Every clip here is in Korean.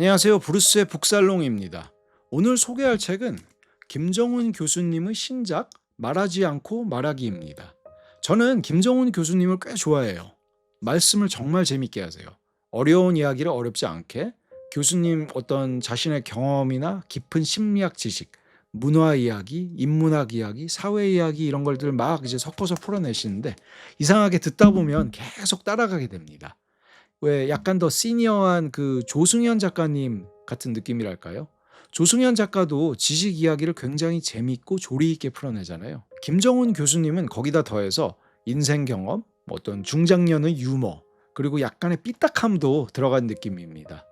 안녕하세요. 브루스의 북살롱입니다. 오늘 소개할 책은 김정훈 교수님의 신작 말하지 않고 말하기입니다. 저는 김정훈 교수님을 꽤 좋아해요. 말씀을 정말 재밌게 하세요. 어려운 이야기를 어렵지 않게 교수님 어떤 자신의 경험이나 깊은 심리학 지식, 문화 이야기, 인문학 이야기, 사회 이야기 이런 걸들 막 이제 섞어서 풀어내시는데 이상하게 듣다 보면 계속 따라가게 됩니다. 왜 약간 더 시니어한 그 조승현 작가님 같은 느낌이랄까요? 조승현 작가도 지식 이야기를 굉장히 재밌고 조리 있게 풀어내잖아요. 김정훈 교수님은 거기다 더해서 인생 경험, 뭐 어떤 중장년의 유머, 그리고 약간의 삐딱함도 들어간 느낌입니다.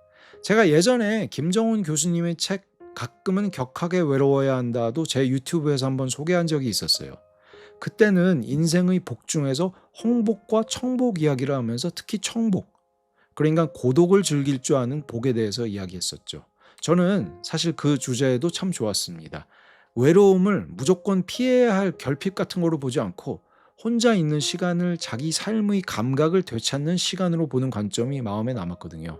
제가 예전에 김정훈 교수님의 책 가끔은 격하게 외로워야 한다도 제 유튜브에서 한번 소개한 적이 있었어요. 그때는 인생의 복 중에서 홍복과 청복 이야기를 하면서 특히 청복, 그러니까 고독을 즐길 줄 아는 복에 대해서 이야기했었죠. 저는 사실 그 주제도 참 좋았습니다. 외로움을 무조건 피해야 할 결핍 같은 거로 보지 않고 혼자 있는 시간을 자기 삶의 감각을 되찾는 시간으로 보는 관점이 마음에 남았거든요.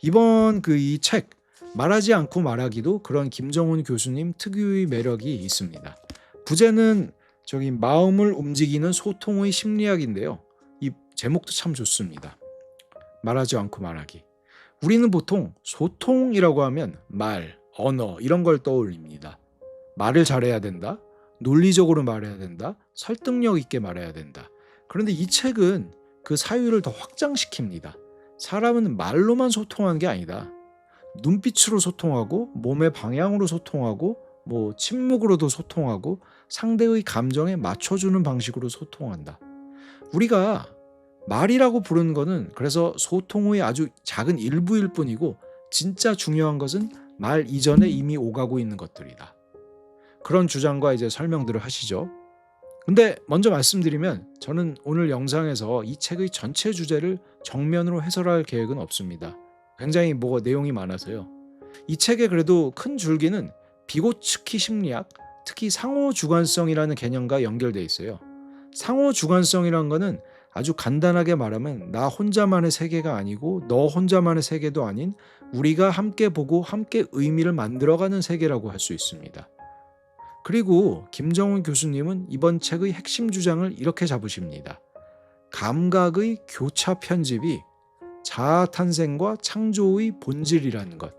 이번 그 이 책 말하지 않고 말하기도 그런 김정훈 교수님 특유의 매력이 있습니다. 부제는 저기 마음을 움직이는 소통의 심리학인데요. 이 제목도 참 좋습니다. 말하지 않고 말하기. 우리는 보통 소통이라고 하면 말, 언어 이런 걸 떠올립니다. 말을 잘해야 된다. 논리적으로 말해야 된다. 설득력 있게 말해야 된다. 그런데 이 책은 그 사유를 더 확장시킵니다. 사람은 말로만 소통하는 게 아니다. 눈빛으로 소통하고 몸의 방향으로 소통하고 뭐 침묵으로도 소통하고 상대의 감정에 맞춰주는 방식으로 소통한다. 우리가 말이라고 부르는 거는 그래서 소통의 아주 작은 일부일 뿐이고 진짜 중요한 것은 말 이전에 이미 오가고 있는 것들이다. 그런 주장과 이제 설명들을 하시죠. 근데 먼저 말씀드리면 저는 오늘 영상에서 이 책의 전체 주제를 정면으로 해설할 계획은 없습니다. 굉장히 내용이 많아서요. 이 책의 그래도 큰 줄기는 비고츠키 심리학, 특히 상호주관성이라는 개념과 연결돼 있어요. 상호주관성이라는 거는 아주 간단하게 말하면 나 혼자만의 세계가 아니고 너 혼자만의 세계도 아닌 우리가 함께 보고 함께 의미를 만들어가는 세계라고 할 수 있습니다. 그리고 김정훈 교수님은 이번 책의 핵심 주장을 이렇게 잡으십니다. 감각의 교차 편집이 자아 탄생과 창조의 본질이라는 것.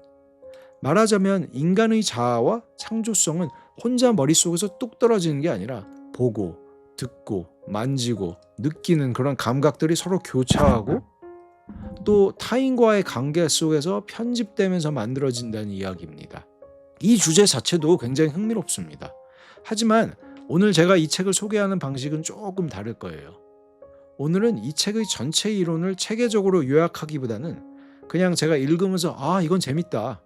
말하자면 인간의 자아와 창조성은 혼자 머릿속에서 뚝 떨어지는 게 아니라 보고, 듣고, 만지고, 느끼는 그런 감각들이 서로 교차하고 또 타인과의 관계 속에서 편집되면서 만들어진다는 이야기입니다. 이 주제 자체도 굉장히 흥미롭습니다. 하지만 오늘 제가 이 책을 소개하는 방식은 조금 다를 거예요. 오늘은 이 책의 전체 이론을 체계적으로 요약하기보다는 그냥 제가 읽으면서 이건 재밌다.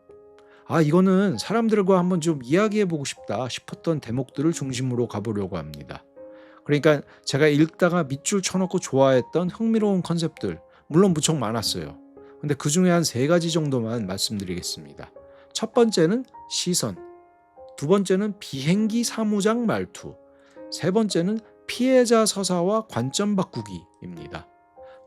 이거는 사람들과 한번 좀 이야기해보고 싶다 싶었던 대목들을 중심으로 가보려고 합니다. 그러니까 제가 읽다가 밑줄 쳐놓고 좋아했던 흥미로운 컨셉들, 물론 무척 많았어요. 근데 그 중에 한 3가지 정도만 말씀드리겠습니다. 첫 번째는 시선, 두 번째는 비행기 사무장 말투, 세 번째는 피해자 서사와 관점 바꾸기입니다.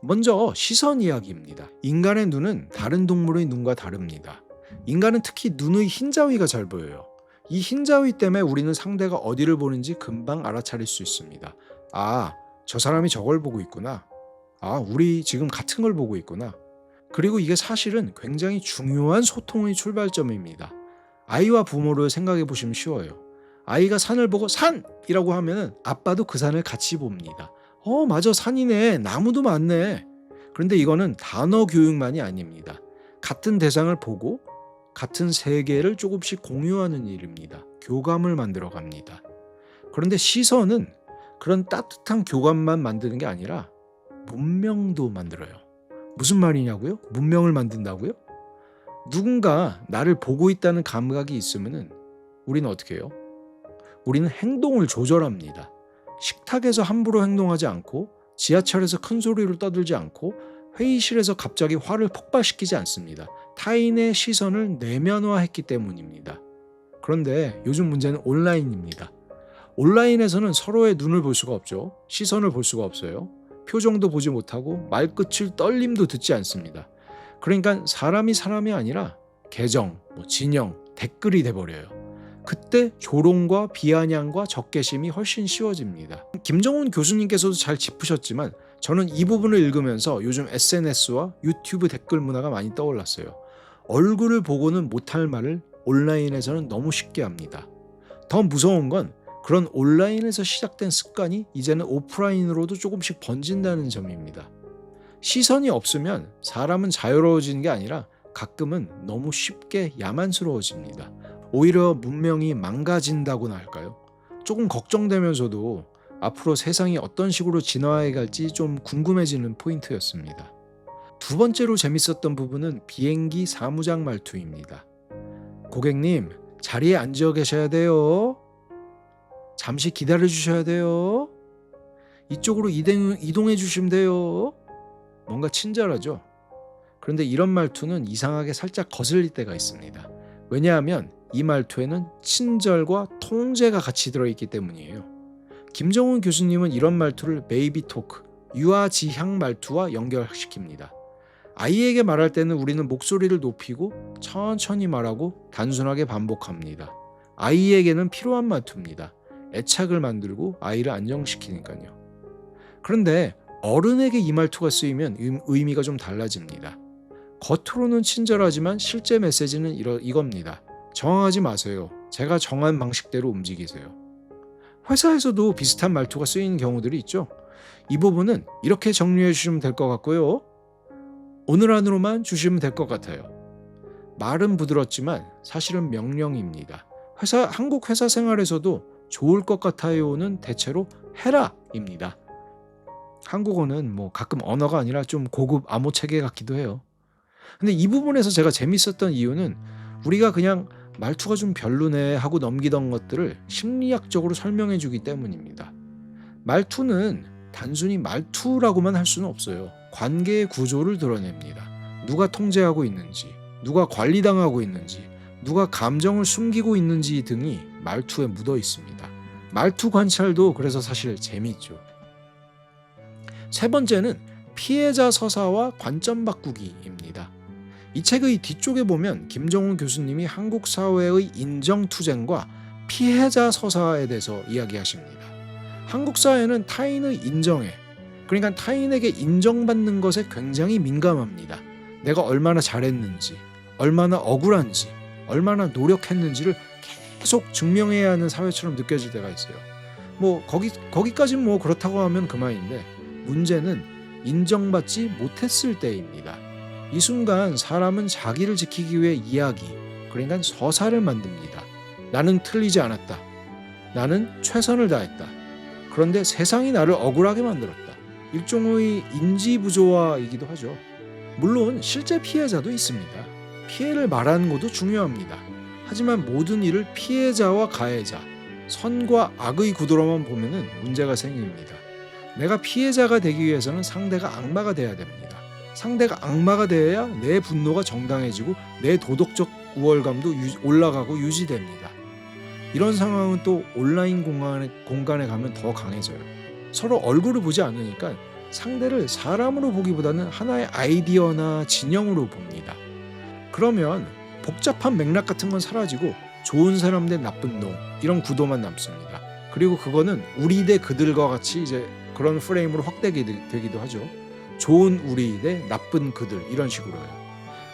먼저 시선 이야기입니다. 인간의 눈은 다른 동물의 눈과 다릅니다. 인간은 특히 눈의 흰자위가 잘 보여요. 이 흰자위 때문에 우리는 상대가 어디를 보는지 금방 알아차릴 수 있습니다. 저 사람이 저걸 보고 있구나. 우리 지금 같은 걸 보고 있구나. 그리고 이게 사실은 굉장히 중요한 소통의 출발점입니다. 아이와 부모를 생각해 보시면 쉬워요. 아이가 산을 보고 산이라고 하면은 아빠도 그 산을 같이 봅니다. 맞아, 산이네. 나무도 많네. 그런데 이거는 단어 교육만이 아닙니다. 같은 대상을 보고 같은 세계를 조금씩 공유하는 일입니다. 교감을 만들어 갑니다. 그런데 시선은 그런 따뜻한 교감만 만드는 게 아니라 문명도 만들어요. 무슨 말이냐고요? 문명을 만든다고요? 누군가 나를 보고 있다는 감각이 있으면은 우리는 어떻게 해요? 우리는 행동을 조절합니다. 식탁에서 함부로 행동하지 않고 지하철에서 큰 소리로 떠들지 않고 회의실에서 갑자기 화를 폭발시키지 않습니다. 타인의 시선을 내면화했기 때문입니다. 그런데 요즘 문제는 온라인입니다. 온라인에서는 서로의 눈을 볼 수가 없죠. 시선을 볼 수가 없어요. 표정도 보지 못하고 말끝을 떨림도 듣지 않습니다. 그러니까 사람이 아니라 계정, 진영, 댓글이 돼버려요. 그때 조롱과 비아냥과 적개심이 훨씬 쉬워집니다. 김정훈 교수님께서도 잘 짚으셨지만 저는 이 부분을 읽으면서 요즘 SNS와 유튜브 댓글 문화가 많이 떠올랐어요. 얼굴을 보고는 못할 말을 온라인에서는 너무 쉽게 합니다. 더 무서운 건 그런 온라인에서 시작된 습관이 이제는 오프라인으로도 조금씩 번진다는 점입니다. 시선이 없으면 사람은 자유로워지는 게 아니라 가끔은 너무 쉽게 야만스러워집니다. 오히려 문명이 망가진다고나 할까요? 조금 걱정되면서도 앞으로 세상이 어떤 식으로 진화해 갈지 좀 궁금해지는 포인트였습니다. 두 번째로 재밌었던 부분은 비행기 사무장 말투입니다. 고객님, 자리에 앉아 계셔야 돼요. 잠시 기다려 주셔야 돼요. 이쪽으로 이동해 주시면 돼요. 뭔가 친절하죠? 그런데 이런 말투는 이상하게 살짝 거슬릴 때가 있습니다. 왜냐하면 이 말투에는 친절과 통제가 같이 들어있기 때문이에요. 김정훈 교수님은 이런 말투를 베이비 토크, 유아지향 말투와 연결시킵니다. 아이에게 말할 때는 우리는 목소리를 높이고 천천히 말하고 단순하게 반복합니다. 아이에게는 필요한 말투입니다. 애착을 만들고 아이를 안정시키니까요. 그런데 어른에게 이 말투가 쓰이면 의미가 좀 달라집니다. 겉으로는 친절하지만 실제 메시지는 이겁니다. 저항하지 마세요. 제가 정한 방식대로 움직이세요. 회사에서도 비슷한 말투가 쓰이는 경우들이 있죠. 이 부분은 이렇게 정리해 주시면 될 것 같고요. 오늘 안으로만 주시면 될 것 같아요. 말은 부드럽지만 사실은 명령입니다. 한국 회사 생활에서도 좋을 것 같아요는 대체로 해라입니다. 한국어는 가끔 언어가 아니라 좀 고급 암호 체계 같기도 해요. 근데 이 부분에서 제가 재밌었던 이유는 우리가 그냥 말투가 좀 별로네 하고 넘기던 것들을 심리학적으로 설명해 주기 때문입니다. 말투는 단순히 말투라고만 할 수는 없어요. 관계의 구조를 드러냅니다. 누가 통제하고 있는지, 누가 관리당하고 있는지, 누가 감정을 숨기고 있는지 등이 말투에 묻어 있습니다. 말투 관찰도 그래서 사실 재미있죠. 세 번째는 피해자 서사와 관점 바꾸기입니다. 이 책의 뒤쪽에 보면 김정훈 교수님이 한국 사회의 인정투쟁과 피해자 서사에 대해서 이야기하십니다. 한국 사회는 타인의 인정에, 그러니까 타인에게 인정받는 것에 굉장히 민감합니다. 내가 얼마나 잘했는지, 얼마나 억울한지, 얼마나 노력했는지를 계속 증명해야 하는 사회처럼 느껴질 때가 있어요. 거기까지는 그렇다고 하면 그만인데 문제는 인정받지 못했을 때입니다. 이 순간 사람은 자기를 지키기 위해 이야기, 그러니까 서사를 만듭니다. 나는 틀리지 않았다. 나는 최선을 다했다. 그런데 세상이 나를 억울하게 만들었다. 일종의 인지부조화이기도 하죠. 물론 실제 피해자도 있습니다. 피해를 말하는 것도 중요합니다. 하지만 모든 일을 피해자와 가해자, 선과 악의 구도로만 보면 문제가 생깁니다. 내가 피해자가 되기 위해서는 상대가 악마가 돼야 됩니다. 상대가 악마가 되어야 내 분노가 정당해지고 내 도덕적 우월감도 올라가고 유지됩니다. 이런 상황은 또 온라인 공간에 가면 더 강해져요. 서로 얼굴을 보지 않으니까 상대를 사람으로 보기보다는 하나의 아이디어나 진영으로 봅니다. 그러면 복잡한 맥락 같은 건 사라지고 좋은 사람 대 나쁜 놈 이런 구도만 남습니다. 그리고 그거는 우리 대 그들과 같이 이제 그런 프레임으로 확대되기도 하죠. 좋은 우리 대 나쁜 그들 이런 식으로요.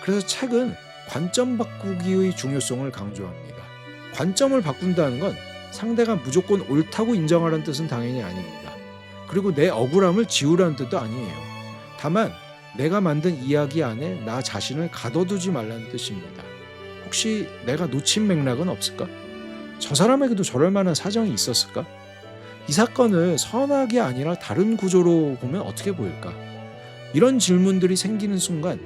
그래서 책은 관점 바꾸기의 중요성을 강조합니다. 관점을 바꾼다는 건 상대가 무조건 옳다고 인정하라는 뜻은 당연히 아닙니다. 그리고 내 억울함을 지우라는 뜻도 아니에요. 다만 내가 만든 이야기 안에 나 자신을 가둬두지 말라는 뜻입니다. 혹시 내가 놓친 맥락은 없을까? 저 사람에게도 저럴 만한 사정이 있었을까? 이 사건을 선악이 아니라 다른 구조로 보면 어떻게 보일까? 이런 질문들이 생기는 순간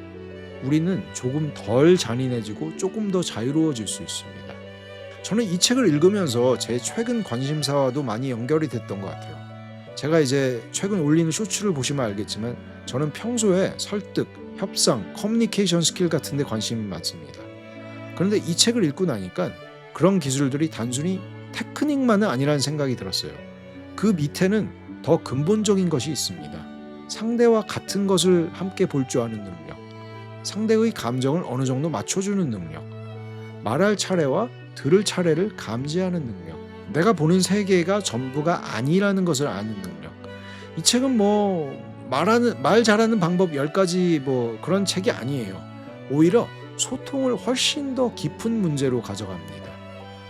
우리는 조금 덜 잔인해지고 조금 더 자유로워질 수 있습니다. 저는 이 책을 읽으면서 제 최근 관심사와도 많이 연결이 됐던 것 같아요. 제가 이제 최근 올리는 쇼츠를 보시면 알겠지만 저는 평소에 설득, 협상, 커뮤니케이션 스킬 같은 데 관심이 많습니다. 그런데 이 책을 읽고 나니까 그런 기술들이 단순히 테크닉만은 아니라는 생각이 들었어요. 그 밑에는 더 근본적인 것이 있습니다. 상대와 같은 것을 함께 볼 줄 아는 능력. 상대의 감정을 어느 정도 맞춰주는 능력, 말할 차례와 들을 차례를 감지하는 능력, 내가 보는 세계가 전부가 아니라는 것을 아는 능력. 이 책은 말 잘하는 방법 10가지 그런 책이 아니에요. 오히려 소통을 훨씬 더 깊은 문제로 가져갑니다.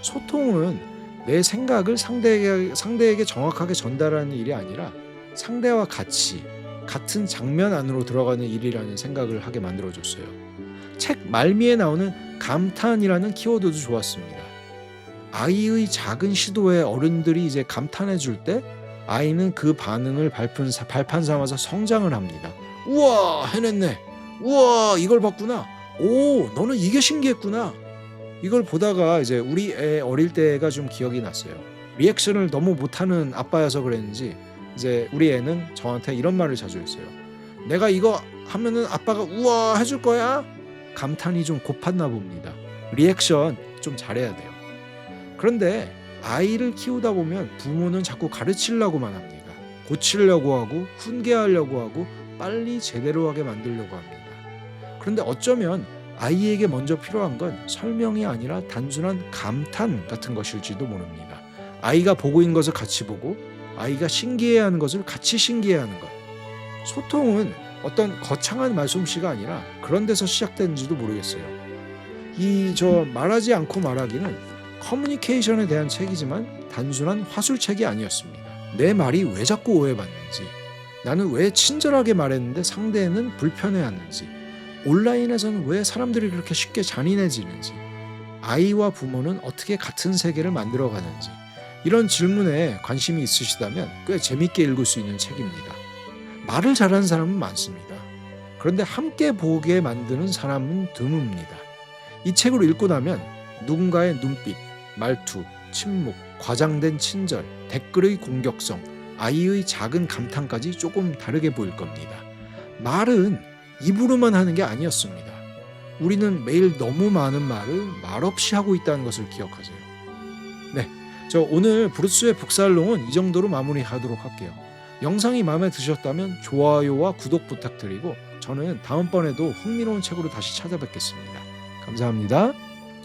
소통은 내 생각을 상대에게 정확하게 전달하는 일이 아니라 상대와 같은 장면 안으로 들어가는 일이라는 생각을 하게 만들어줬어요. 책 말미에 나오는 감탄이라는 키워드도 좋았습니다. 아이의 작은 시도에 어른들이 이제 감탄해 줄 때 아이는 그 반응을 발판 삼아서 성장을 합니다. 우와, 해냈네. 우와, 이걸 봤구나. 오, 너는 이게 신기했구나. 이걸 보다가 이제 우리 애 어릴 때가 좀 기억이 났어요. 리액션을 너무 못하는 아빠여서 그랬는지 이제 우리 애는 저한테 이런 말을 자주 했어요. 내가 이거 하면은 아빠가 우와 해줄 거야? 감탄이 좀 고팠나 봅니다. 리액션 좀 잘해야 돼요. 그런데 아이를 키우다 보면 부모는 자꾸 가르치려고만 합니다. 고치려고 하고 훈계하려고 하고 빨리 제대로 하게 만들려고 합니다. 그런데 어쩌면 아이에게 먼저 필요한 건 설명이 아니라 단순한 감탄 같은 것일지도 모릅니다. 아이가 보고 있는 것을 같이 보고 아이가 신기해하는 것을 같이 신기해하는 것. 소통은 어떤 거창한 말솜씨가 아니라 그런 데서 시작되는지도 모르겠어요. 말하지 않고 말하기는 커뮤니케이션에 대한 책이지만 단순한 화술책이 아니었습니다. 내 말이 왜 자꾸 오해받는지, 나는 왜 친절하게 말했는데 상대는 불편해하는지, 온라인에서는 왜 사람들이 그렇게 쉽게 잔인해지는지, 아이와 부모는 어떻게 같은 세계를 만들어가는지, 이런 질문에 관심이 있으시다면 꽤 재밌게 읽을 수 있는 책입니다. 말을 잘하는 사람은 많습니다. 그런데 함께 보게 만드는 사람은 드뭅니다. 이 책을 읽고 나면 누군가의 눈빛, 말투, 침묵, 과장된 친절, 댓글의 공격성, 아이의 작은 감탄까지 조금 다르게 보일 겁니다. 말은 입으로만 하는 게 아니었습니다. 우리는 매일 너무 많은 말을 말없이 하고 있다는 것을 기억하세요. 네, 저 오늘 브루스의 북살롱은 이 정도로 마무리하도록 할게요. 영상이 마음에 드셨다면 좋아요와 구독 부탁드리고 저는 다음번에도 흥미로운 책으로 다시 찾아뵙겠습니다. 감사합니다.